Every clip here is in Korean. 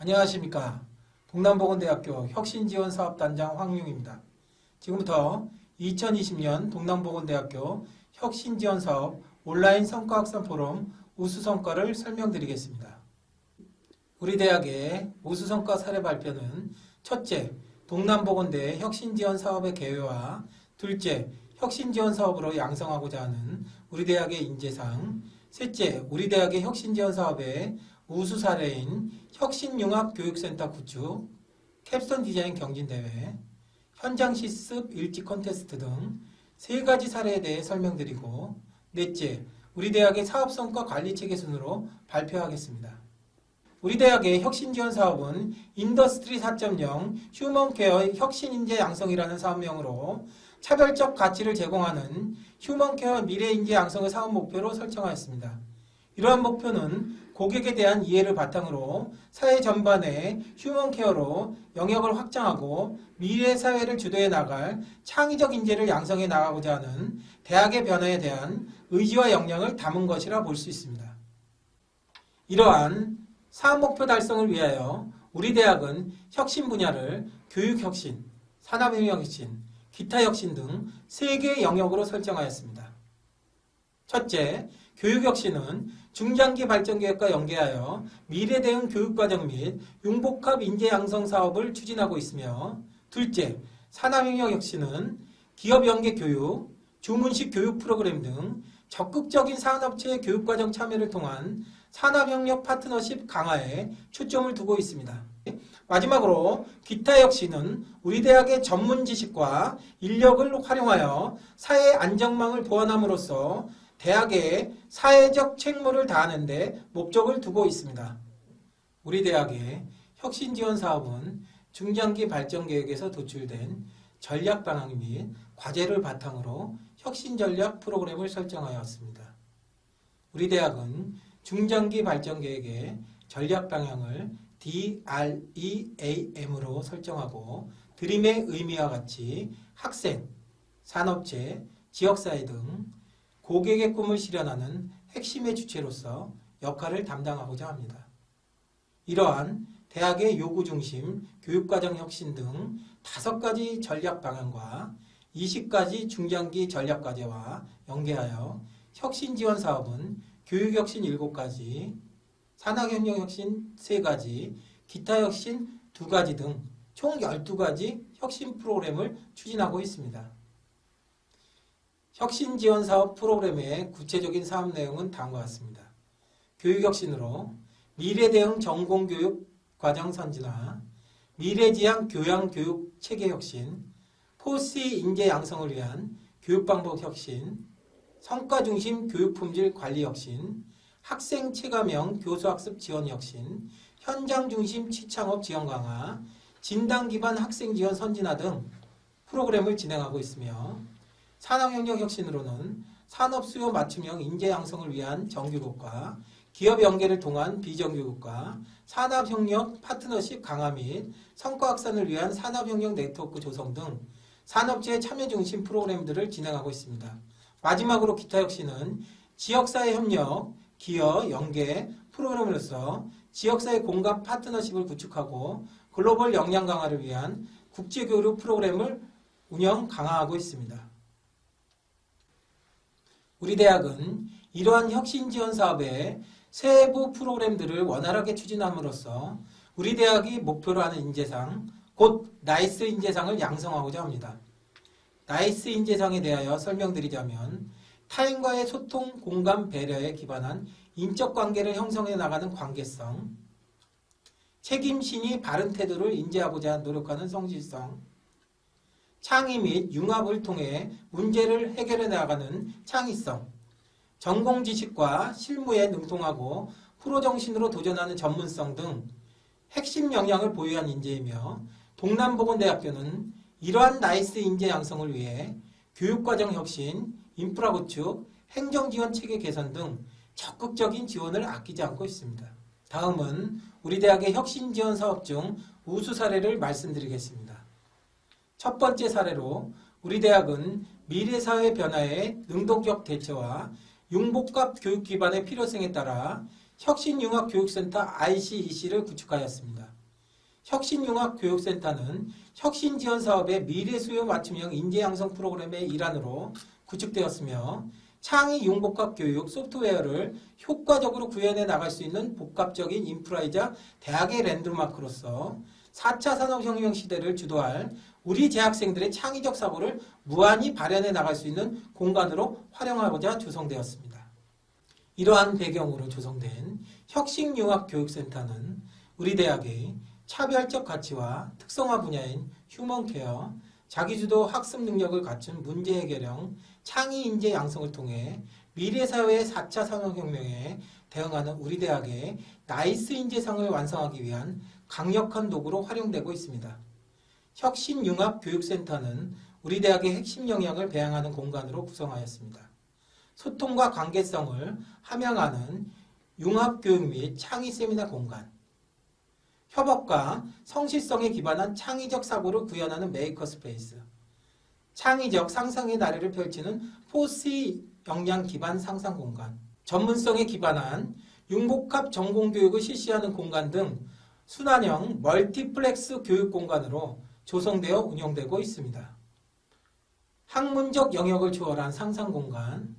안녕하십니까. 동남보건대학교 혁신지원사업단장 황용입니다. 지금부터 2020년 동남보건대학교 혁신지원사업 온라인 성과확산 포럼 우수성과를 설명드리겠습니다. 우리 대학의 우수성과 사례 발표는 첫째, 동남보건대 혁신지원사업의 개요와 둘째, 혁신지원사업으로 양성하고자 하는 우리 대학의 인재상, 셋째, 우리 대학의 혁신지원사업의 우수 사례인 혁신융합교육센터 구축, 캡스톤 디자인 경진대회, 현장 실습 일지 콘테스트 등 세 가지 사례에 대해 설명드리고 넷째, 우리 대학의 사업성과 관리체계 순으로 발표하겠습니다. 우리 대학의 혁신지원 사업은 인더스트리 4.0 휴먼케어 혁신인재 양성이라는 사업명으로 차별적 가치를 제공하는 휴먼케어 미래인재 양성을 사업 목표로 설정하였습니다. 이러한 목표는 고객에 대한 이해를 바탕으로 사회 전반의 휴먼케어로 영역을 확장하고 미래 사회를 주도해 나갈 창의적 인재를 양성해 나가고자 하는 대학의 변화에 대한 의지와 역량을 담은 것이라 볼 수 있습니다. 이러한 사업 목표 달성을 위하여 우리 대학은 혁신 분야를 교육혁신, 산업혁신, 기타혁신 등 3개의 영역으로 설정하였습니다. 첫째, 교육혁신은 중장기 발전계획과 연계하여 미래대응 교육과정 및 융복합 인재양성 사업을 추진하고 있으며 둘째, 산업혁신은 기업연계 교육, 주문식 교육 프로그램 등 적극적인 산업체의 교육과정 참여를 통한 산업협력 파트너십 강화에 초점을 두고 있습니다. 마지막으로 기타혁신은 우리 대학의 전문 지식과 인력을 활용하여 사회 안정망을 보완함으로써 대학의 사회적 책무를 다하는 데 목적을 두고 있습니다. 우리 대학의 혁신지원 사업은 중장기 발전계획에서 도출된 전략 방향 및 과제를 바탕으로 혁신전략 프로그램을 설정하였습니다. 우리 대학은 중장기 발전계획의 전략 방향을 DREAM으로 설정하고 드림의 의미와 같이 학생, 산업체, 지역사회 등 고객의 꿈을 실현하는 핵심의 주체로서 역할을 담당하고자 합니다. 이러한 대학의 요구 중심 교육과정 혁신 등 5가지 전략 방향과 20가지 중장기 전략 과제와 연계하여 혁신 지원 사업은 교육혁신 7가지, 산학협력혁신 3가지, 기타혁신 2가지 등 총 12가지 혁신 프로그램을 추진하고 있습니다. 혁신 지원 사업 프로그램의 구체적인 사업 내용은 다음과 같습니다. 교육혁신으로 미래대응 전공교육 과정 선진화, 미래지향 교양교육 체계혁신, 포스의 인재 양성을 위한 교육방법 혁신, 성과중심 교육품질 관리 혁신, 학생 체감형 교수학습 지원 혁신, 현장중심 취창업 지원 강화, 진단기반 학생 지원 선진화 등 프로그램을 진행하고 있으며 산업협력 혁신으로는 산업 수요 맞춤형 인재 양성을 위한 정규국과 기업 연계를 통한 비정규국과 산업협력 파트너십 강화 및 성과 확산을 위한 산업협력 네트워크 조성 등 산업체 참여 중심 프로그램들을 진행하고 있습니다. 마지막으로 기타혁신은 지역사회 협력, 기업 연계 프로그램으로서 지역사회 공감 파트너십을 구축하고 글로벌 역량 강화를 위한 국제교류 프로그램을 운영 강화하고 있습니다. 우리 대학은 이러한 혁신 지원 사업의 세부 프로그램들을 원활하게 추진함으로써 우리 대학이 목표로 하는 인재상, 곧 나이스 인재상을 양성하고자 합니다. 나이스 인재상에 대하여 설명드리자면 타인과의 소통, 공감, 배려에 기반한 인적 관계를 형성해 나가는 관계성, 책임심이 바른 태도를 인지하고자 노력하는 성실성, 창의 및 융합을 통해 문제를 해결해 나가는 창의성, 전공 지식과 실무에 능통하고 프로 정신으로 도전하는 전문성 등 핵심 역량을 보유한 인재이며 동남보건대학교는 이러한 나이스 인재 양성을 위해 교육과정 혁신, 인프라 구축, 행정지원 체계 개선 등 적극적인 지원을 아끼지 않고 있습니다. 다음은 우리 대학의 혁신 지원 사업 중 우수 사례를 말씀드리겠습니다. 첫 번째 사례로 우리 대학은 미래사회 변화에 능동적 대처와 융복합 교육 기반의 필요성에 따라 혁신융합교육센터 ICEC를 구축하였습니다. 혁신융합교육센터는 혁신지원사업의 미래수요 맞춤형 인재양성 프로그램의 일환으로 구축되었으며 창의 융복합교육 소프트웨어를 효과적으로 구현해 나갈 수 있는 복합적인 인프라이자 대학의 랜드마크로서 4차 산업혁명 시대를 주도할 우리 재학생들의 창의적 사고를 무한히 발현해 나갈 수 있는 공간으로 활용하고자 조성되었습니다. 이러한 배경으로 조성된 혁신융합교육센터는 우리 대학의 차별적 가치와 특성화 분야인 휴먼케어, 자기주도 학습 능력을 갖춘 문제 해결형 창의 인재 양성을 통해 미래사회의 4차 산업혁명에 대응하는 우리 대학의 나이스 인재상을 완성하기 위한 강력한 도구로 활용되고 있습니다. 혁신융합교육센터는 우리 대학의 핵심 역량을 배양하는 공간으로 구성하였습니다. 소통과 관계성을 함양하는 융합교육 및 창의 세미나 공간, 협업과 성실성에 기반한 창의적 사고를 구현하는 메이커 스페이스, 창의적 상상의 나래를 펼치는 포스 역량 기반 상상 공간, 전문성에 기반한 융복합 전공교육을 실시하는 공간 등 순환형 멀티플렉스 교육 공간으로 조성되어 운영되고 있습니다. 학문적 영역을 초월한 상상 공간,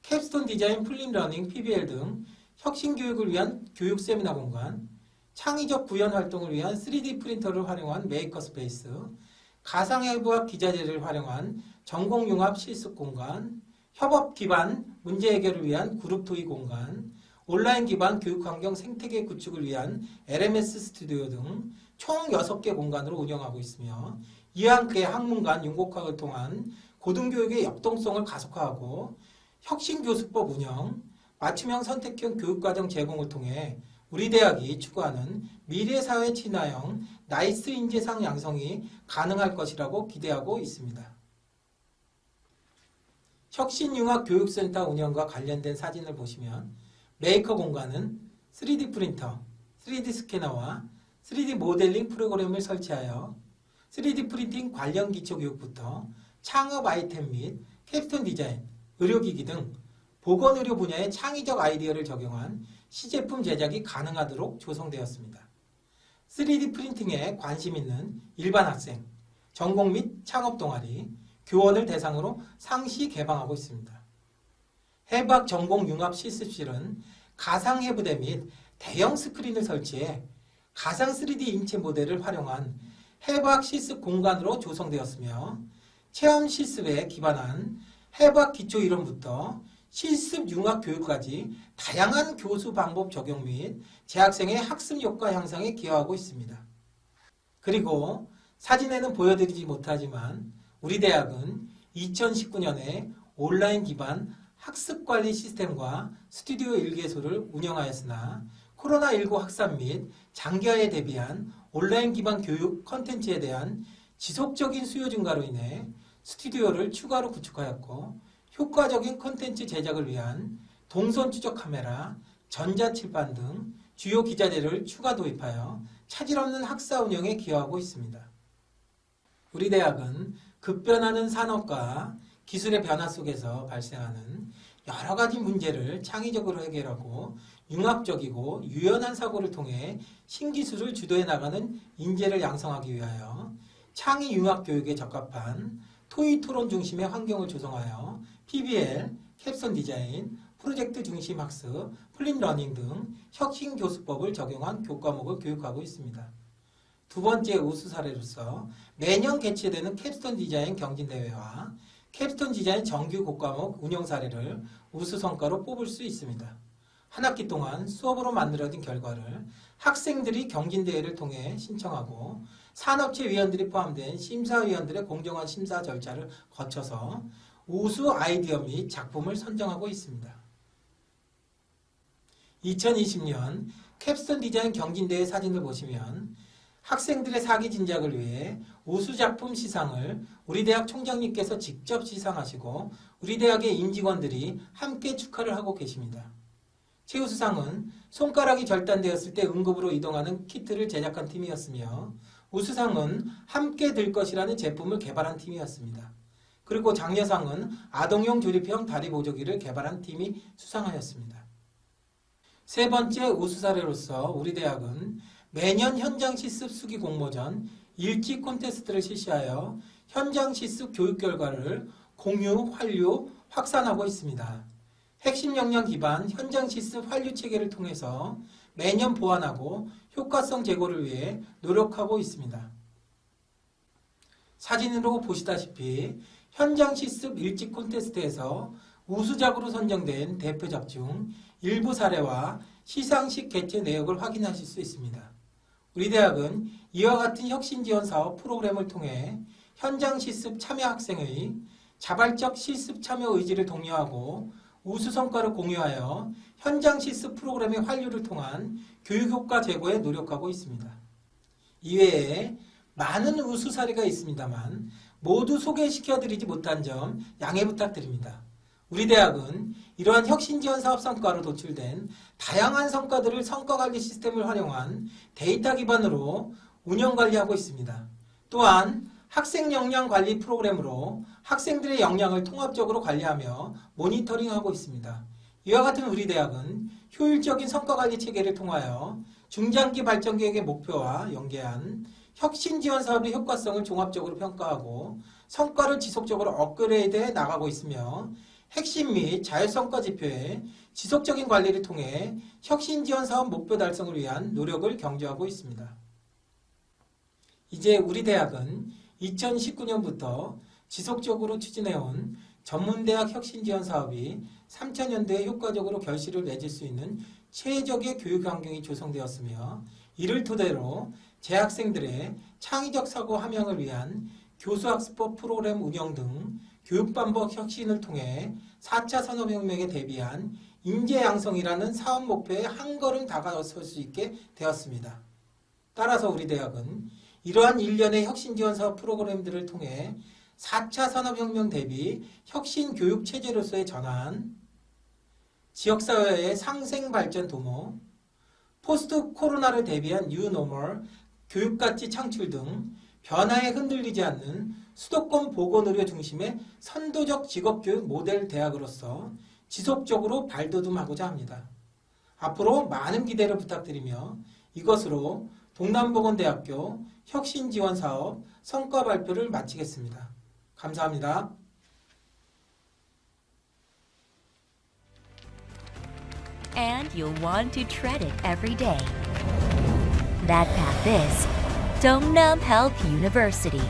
캡스톤 디자인 플립러닝 PBL 등 혁신교육을 위한 교육 세미나 공간, 창의적 구현 활동을 위한 3D 프린터를 활용한 메이커 스페이스, 가상외부학 기자재를 활용한 전공융합 실습 공간, 협업 기반 문제 해결을 위한 그룹 토의 공간, 온라인 기반 교육환경 생태계 구축을 위한 LMS 스튜디오 등 총 6개 공간으로 운영하고 있으며 이와 함께 학문 간 융복학을 통한 고등교육의 역동성을 가속화하고 혁신교수법 운영, 맞춤형 선택형 교육과정 제공을 통해 우리 대학이 추구하는 미래사회 친화형 나이스 인재상 양성이 가능할 것이라고 기대하고 있습니다. 혁신융합교육센터 운영과 관련된 사진을 보시면 메이커 공간은 3D 프린터, 3D 스캐너와 3D 모델링 프로그램을 설치하여 3D 프린팅 관련 기초교육부터 창업 아이템 및 캡스톤 디자인, 의료기기 등 보건의료 분야의 창의적 아이디어를 적용한 시제품 제작이 가능하도록 조성되었습니다. 3D 프린팅에 관심 있는 일반 학생, 전공 및 창업 동아리, 교원을 대상으로 상시 개방하고 있습니다. 해부학 전공 융합 실습실은 가상 해부대 및 대형 스크린을 설치해 가상 3D 인체 모델을 활용한 해부학 실습 공간으로 조성되었으며 체험 실습에 기반한 해부학 기초 이론부터 실습 융합 교육까지 다양한 교수 방법 적용 및 재학생의 학습 효과 향상에 기여하고 있습니다. 그리고 사진에는 보여드리지 못하지만 우리 대학은 2019년에 온라인 기반 학습관리 시스템과 스튜디오 1개소를 운영하였으나 코로나19 확산 및 장기화에 대비한 온라인 기반 교육 컨텐츠에 대한 지속적인 수요 증가로 인해 스튜디오를 추가로 구축하였고 효과적인 콘텐츠 제작을 위한 동선 추적 카메라, 전자칠판 등 주요 기자재를 추가 도입하여 차질 없는 학사 운영에 기여하고 있습니다. 우리 대학은 급변하는 산업과 기술의 변화 속에서 발생하는 여러 가지 문제를 창의적으로 해결하고 융합적이고 유연한 사고를 통해 신기술을 주도해 나가는 인재를 양성하기 위하여 창의 융합 교육에 적합한 토의 토론 중심의 환경을 조성하여 PBL, 캡스톤 디자인, 프로젝트 중심 학습, 플립러닝 등 혁신 교수법을 적용한 교과목을 교육하고 있습니다. 두 번째 우수 사례로서 매년 개최되는 캡스톤 디자인 경진대회와 캡스톤 디자인 정규 교과목 운영 사례를 우수 성과로 뽑을 수 있습니다. 한 학기 동안 수업으로 만들어진 결과를 학생들이 경진대회를 통해 신청하고 산업체 위원들이 포함된 심사위원들의 공정한 심사 절차를 거쳐서 우수 아이디어 및 작품을 선정하고 있습니다. 2020년 캡스톤 디자인 경진대회 사진을 보시면 학생들의 사기 진작을 위해 우수 작품 시상을 우리 대학 총장님께서 직접 시상하시고 우리 대학의 임직원들이 함께 축하를 하고 계십니다. 최우수상은 손가락이 절단되었을 때 응급으로 이동하는 키트를 제작한 팀이었으며 우수상은 함께 들 것이라는 제품을 개발한 팀이었습니다. 그리고 장려상은 아동용 조립형 다리 보조기를 개발한 팀이 수상하였습니다. 세 번째 우수 사례로서 우리 대학은 매년 현장 실습 수기 공모전 읽기 콘테스트를 실시하여 현장 실습 교육 결과를 공유, 환류, 확산하고 있습니다. 핵심 역량 기반 현장 실습 환류 체계를 통해서 매년 보완하고 효과성 제고를 위해 노력하고 있습니다. 사진으로 보시다시피 현장 실습 일지 콘테스트에서 우수작으로 선정된 대표작 중 일부 사례와 시상식 개최 내역을 확인하실 수 있습니다. 우리 대학은 이와 같은 혁신지원사업 프로그램을 통해 현장 실습 참여 학생의 자발적 실습 참여 의지를 독려하고 우수 성과를 공유하여 현장 실습 프로그램의 환류를 통한 교육 효과 제고에 노력하고 있습니다. 이외에 많은 우수 사례가 있습니다만 모두 소개시켜드리지 못한 점 양해 부탁드립니다. 우리 대학은 이러한 혁신지원 사업 성과로 도출된 다양한 성과들을 성과관리 시스템을 활용한 데이터 기반으로 운영관리하고 있습니다. 또한 학생 역량 관리 프로그램으로 학생들의 역량을 통합적으로 관리하며 모니터링하고 있습니다. 이와 같은 우리 대학은 효율적인 성과관리 체계를 통하여 중장기 발전 계획의 목표와 연계한 혁신 지원 사업의 효과성을 종합적으로 평가하고 성과를 지속적으로 업그레이드해 나가고 있으며 핵심 및 자율성과 지표의 지속적인 관리를 통해 혁신 지원 사업 목표 달성을 위한 노력을 경주하고 있습니다. 이제 우리 대학은 2019년부터 지속적으로 추진해온 전문대학 혁신지원 사업이 3차년도에 효과적으로 결실을 맺을 수 있는 최적의 교육 환경이 조성되었으며 이를 토대로 재학생들의 창의적 사고 함양을 위한 교수학습법 프로그램 운영 등 교육반복 혁신을 통해 4차 산업혁명에 대비한 인재 양성이라는 사업 목표에 한 걸음 다가설 수 있게 되었습니다. 따라서 우리 대학은 이러한 일련의 혁신지원 사업 프로그램들을 통해 4차 산업혁명 대비 혁신 교육 체제로서의 전환, 지역사회의 상생발전 도모, 포스트 코로나를 대비한 뉴노멀, 교육가치 창출 등 변화에 흔들리지 않는 수도권 보건의료 중심의 선도적 직업교육 모델 대학으로서 지속적으로 발돋움하고자 합니다. 앞으로 많은 기대를 부탁드리며 이것으로 동남보건대학교 혁신지원사업 성과 발표를 마치겠습니다. 감사합니다. And you'll want to tread it every day. That path is Dongnam Health University.